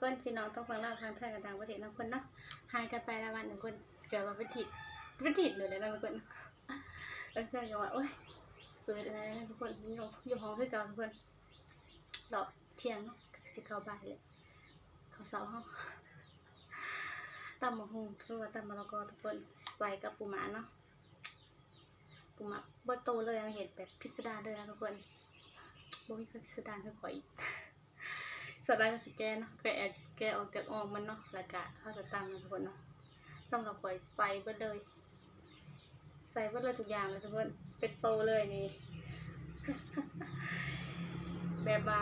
คนพี่น้องต้องฟังเล่าทางไทยกับต่างประเทศทุกคนเนาะหายกันไปแล้ววัน1คนเกิดว่าเป็นทิศเลยนะทุกคนแล้วก็จะว่าโอ๊ยเปิดอะไรนะทุกคนอยู่ห้องคือเก่าทุกคนดอกเที่ยงเนาะสิเข้าบ้านเลยเข้าเช้าเฮาตำมะฮุ่งหรือว่าตำมะละกอทุกคนใส่กับปูม้าเนาะปูม้าบ่โตเลยเห็นแบบพิสดารเลยนะทุกคนบ่มีพิสดารคือข่อยสดได้ก็สิแกเนาะแกออกจากออกมันเนาะแล้วก็เฮาจะตำนะทุกคนเนาะสำหรับข่อยใส่เบิดเลยทุกอย่างเลยทุกคนเป็นโตเลยนี่ แบบว่า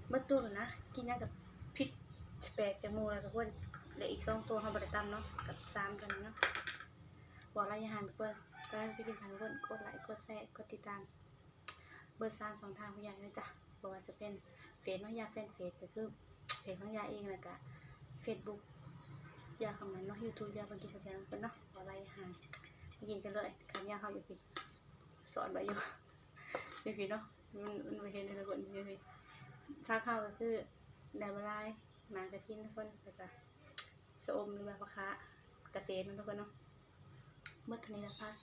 เบิดตัวนะกินหยังกับผิดแปลกจากหมู่แล้วทุกคนเหลืออีก2ตัวเฮาบ่ได้ตำเนาะกับ3กันเนาะบ่ระยะห่างทุกคนก็ไปกินทางทุกคนกดไลค์กดแชร์กดติดตามเบอร์3 2ทางผู้ใหญ่นะจ๊ะบ่ว่าจะเป็นเฟซน้องยาแฟนเฟซก็คือเพจน้องยาเองแล้วก็ Facebook ยาคำนั้นเนาะ YouTube ยาบ่กินแซ่บๆเพิ่นเนาะบ่ระยะห่างกินกันเลยคำยาเฮาอยู่พี่สอนไว้อยู่นี่พี่เนาะมันบ่เห็นทุกคนนี่พี่ถ้าเข้าก็คือได้บ่หลายหมากระทินทุกคนแล้วก็สะอมหรือว่าผักคะเกษตรทุกคนเนาะเมื่อนี้ละพัก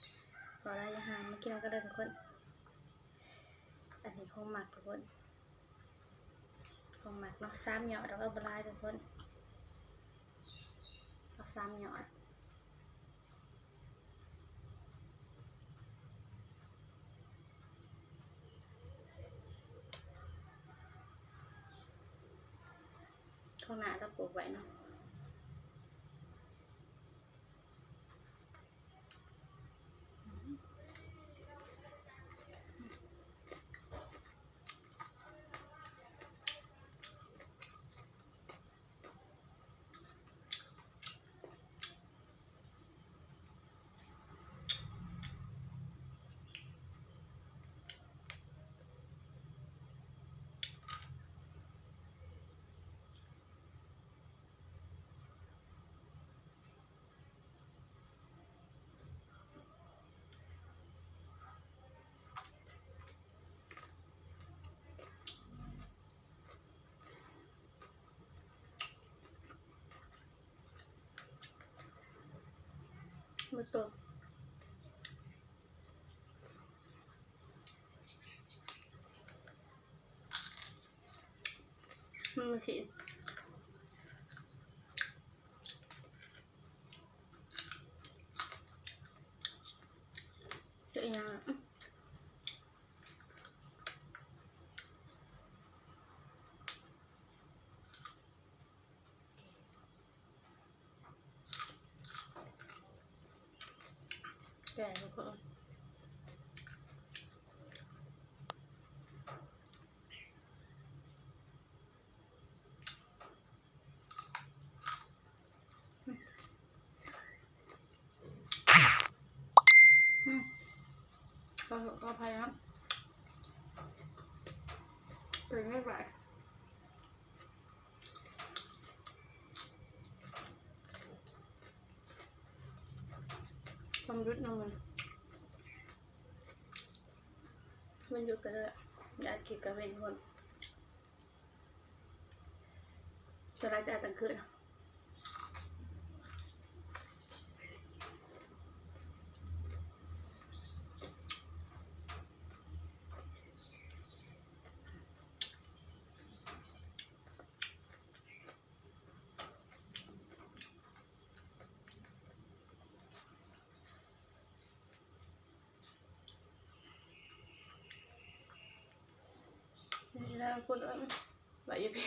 บ่ระยะห่างมากินกันได้ทุกคนอันนี้ของหมักทุกคนของหมักเนาะ3หยอดแล้วก็บ่หลายทุกคนเอา3หยอดข้างหน้าเราปลูกไว้เนาะมือตกมือฉีดจะยังแก่ทุกคนก็พยายามตื่นไม่ไหวทำยุดน้ำมันยุดกันเลยอยากกินกาแฟทุกคนจะได้แต่ตั้งคืนนี่แล้วคุณไหวอยู่พี่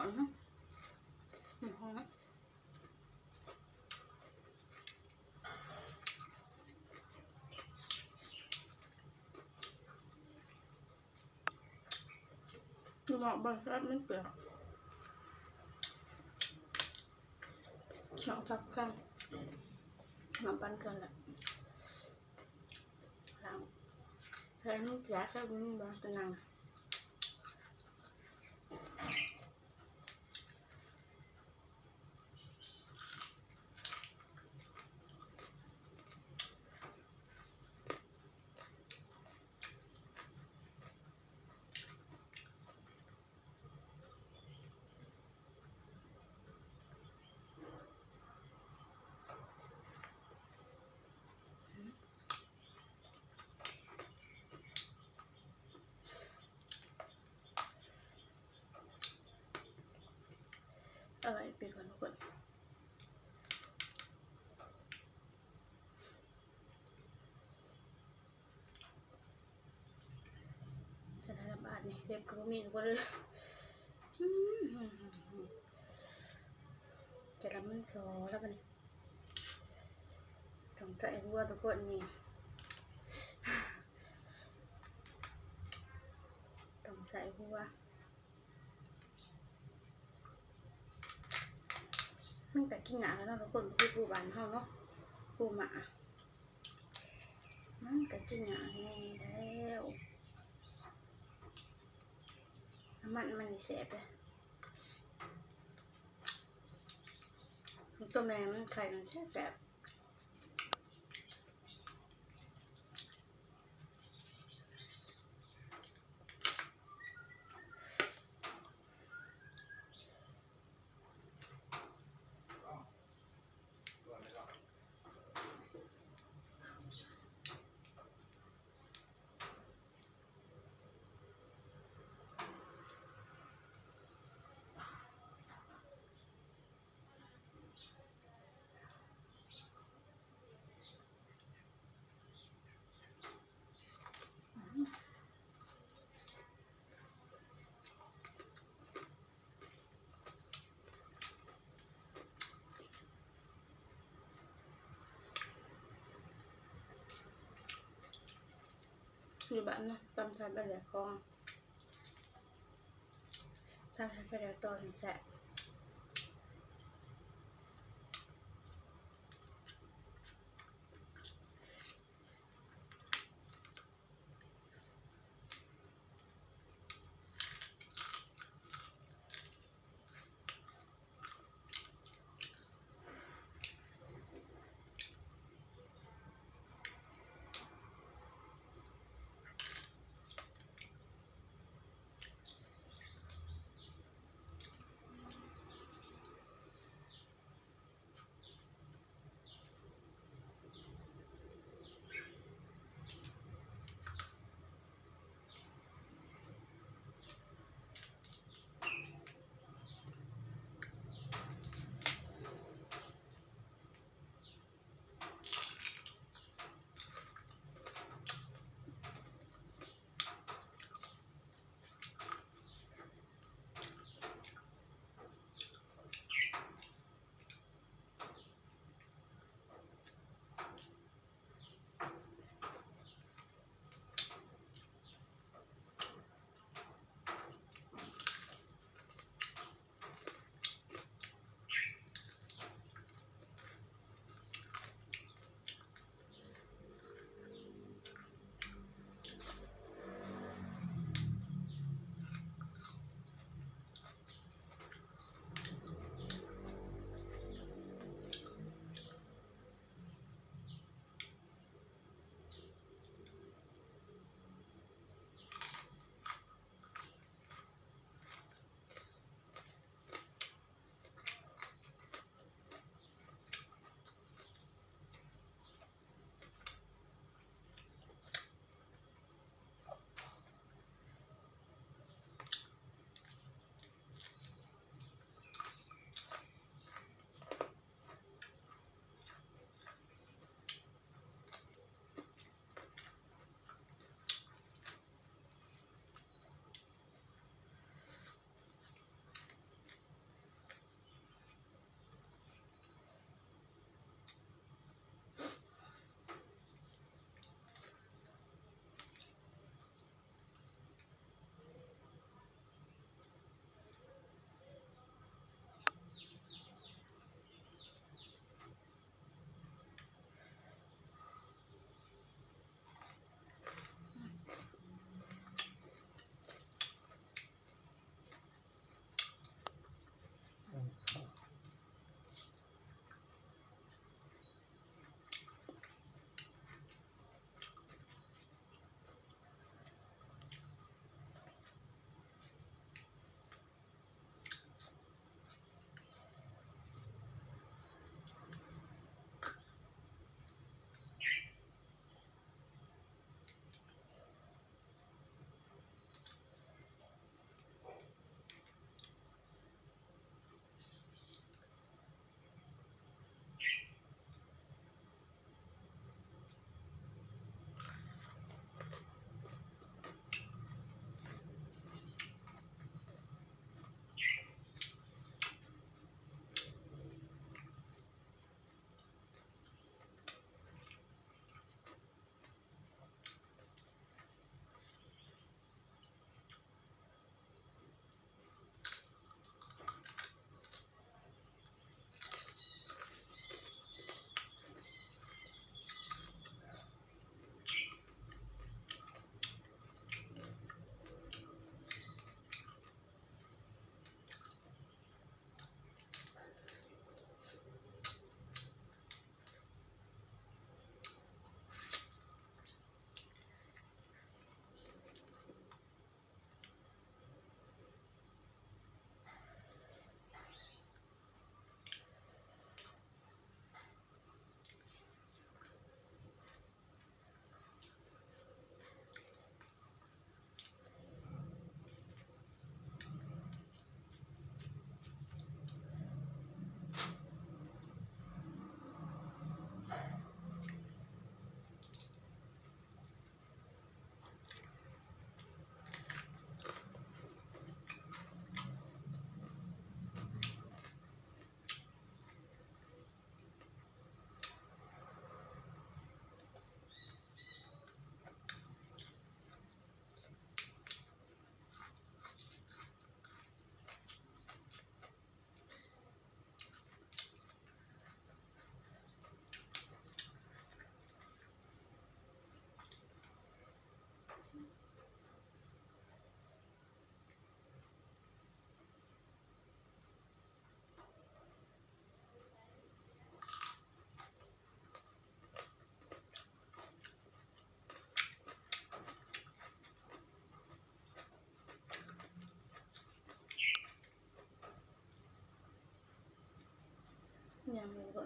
อนนะหอมดูหมอกบางแซ่บมันเปรี้ยวหนังทับข้างหนังปันกันแหละหลังแทนแย่แค่วิ่งบางสนังอะไรปิดก่อนทุกคนจะได้บาทนี่เด็บก็มีทุกคนเลยจะรับมันซอแล้วกันต้องใส่หัวทุกคนนี่ต้องใส่หัวมันแต่กินหนาแล้วเนาะทุกคนคือปูบานเฮาเนาะปูหมามันแต่กินหนาแน่แล้วมันแสบเลยตัวแม่มันไข่มันแสบอยู่บ้านนะตำไทยไปแล้วกองตำไทยไปแล้วตอนแสบ ยังบ่ก็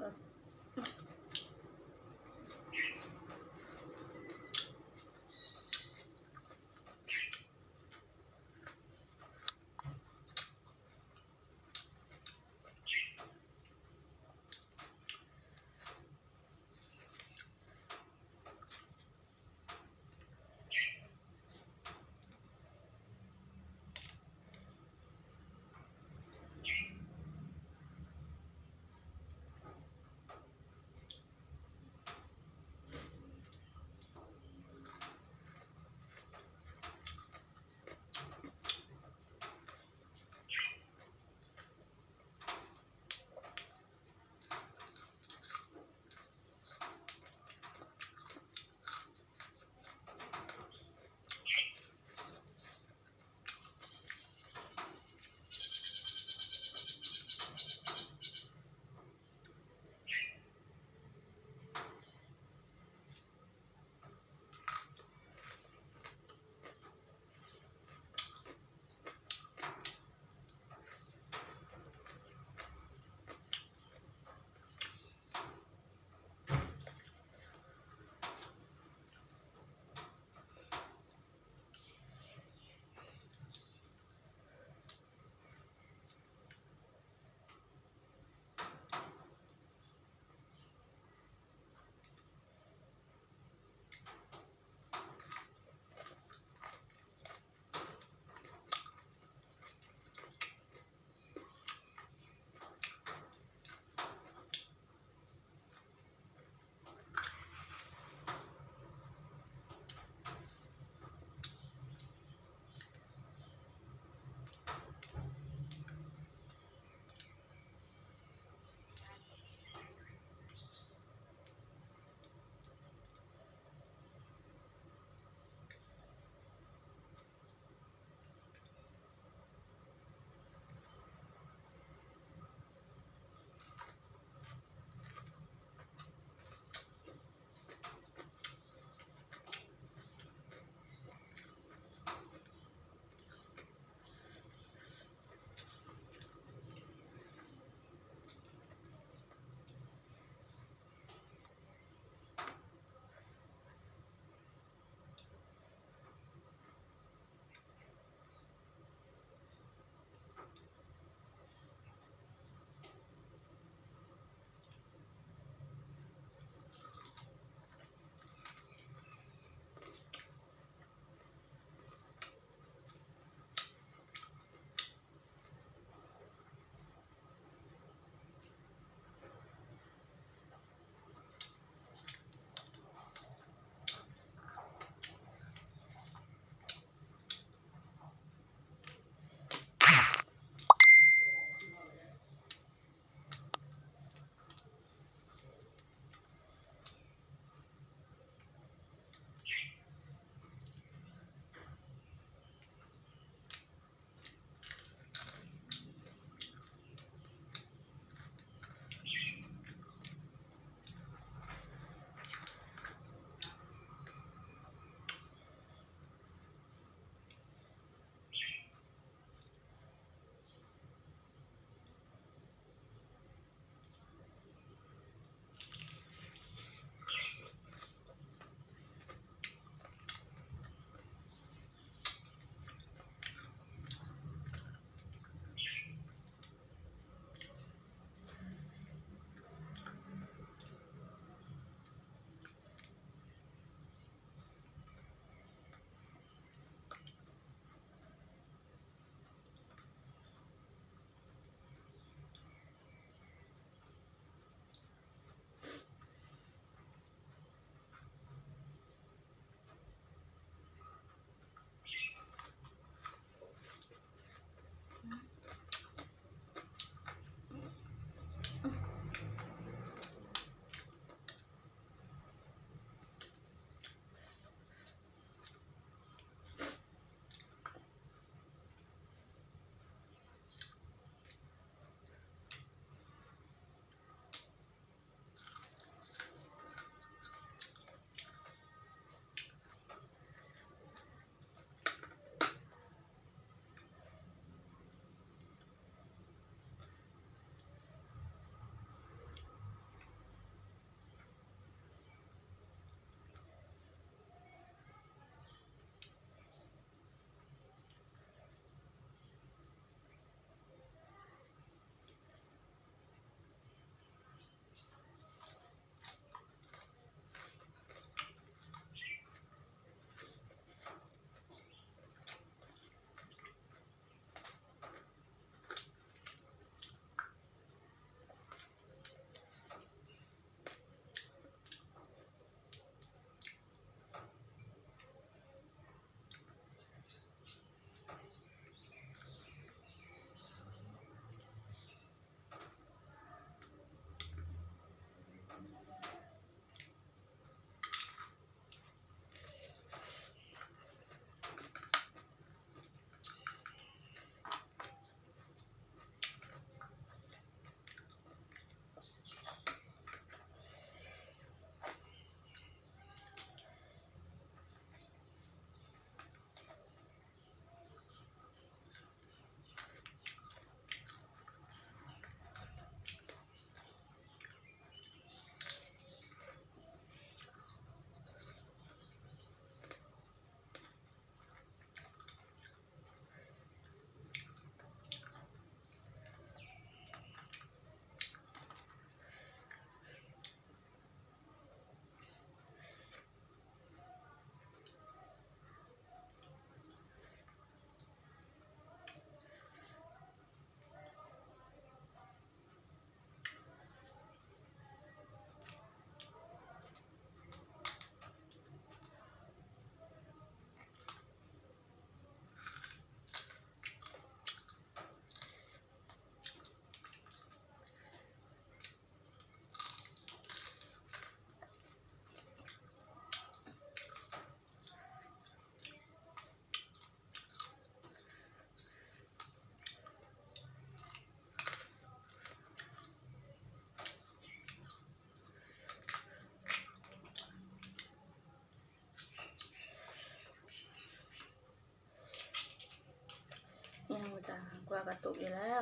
ตุกอยู่แล้ว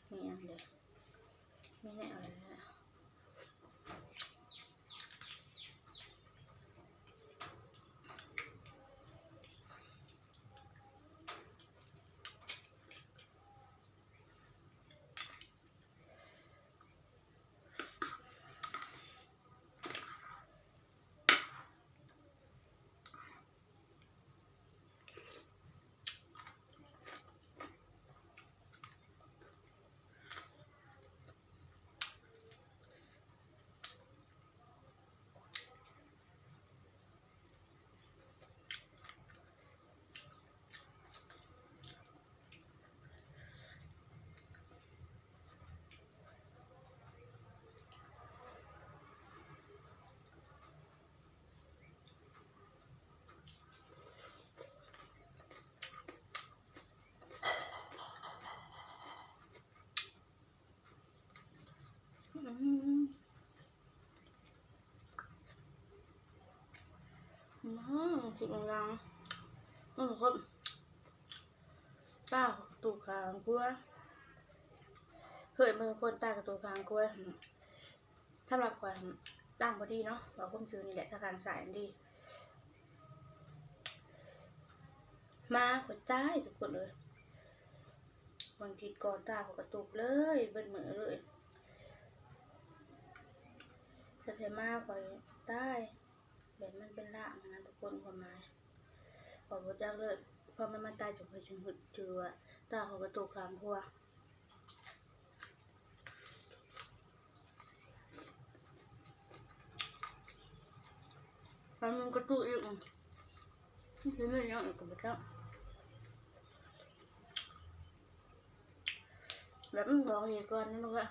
นี่อันเดียวไม่แน่อะไรแล้วสุดลังคนป้าตูขางกลัวเคยมือคนตากระตูขางกลัวถ้าหลักกว่าตั้งพอดีเนาะเราคุ้มซื้อนี่แหละถ้าการสายดีมาคนใต้ทุกคนเลยวันผิดก่อนตาของกระตุกเลยเบิ้ลมือเลยจะเทมาคอยใต้แบบมันเป็นล่างนะทุกคนความหมายพอพระเจ้าเลิศพอมันมาตายจนเคยจนหดจือตาของกระตุกขางพัวมันกระตุกอีกที่ไม่ยังกับพระเจ้าแบบมันร้องอีกก่อนนั่นแหละ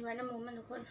ไว้น้ำมูมันทุกคน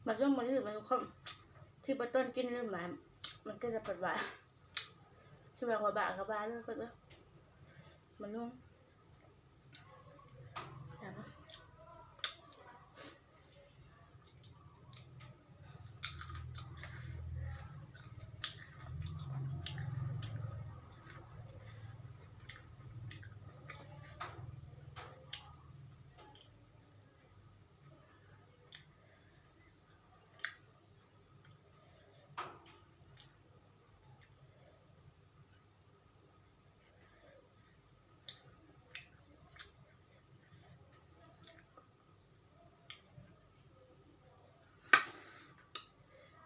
มันต้องมาที่มันทุกคนที่บัตเติ้ลกินเรื่องมันก็จะปวดหวานที่แบบว่าบะกับบาเลยก็จะมันนุ่ม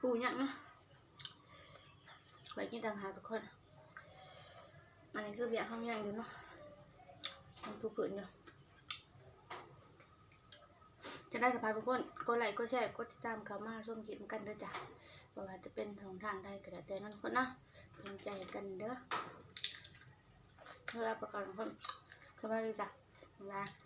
ปูยักษ์นะไว้กินต่างหากทุกคนอันนี้คือเบี้ยห้องย่างอยู่เนาะมันปูผืนอยู่จะได้กับพาทุกคนกดไลค์กดแชร์กดติดตามเข้ามาชมคลิปกันเด้อจ้ะว่าจะเป็นทางใดก็แล้วแต่นั่นทุกคนนะเป็นใจกันเด้อเพื่อประกันทุกคนเข้ามาเลยจ้ะบ๊ายบาย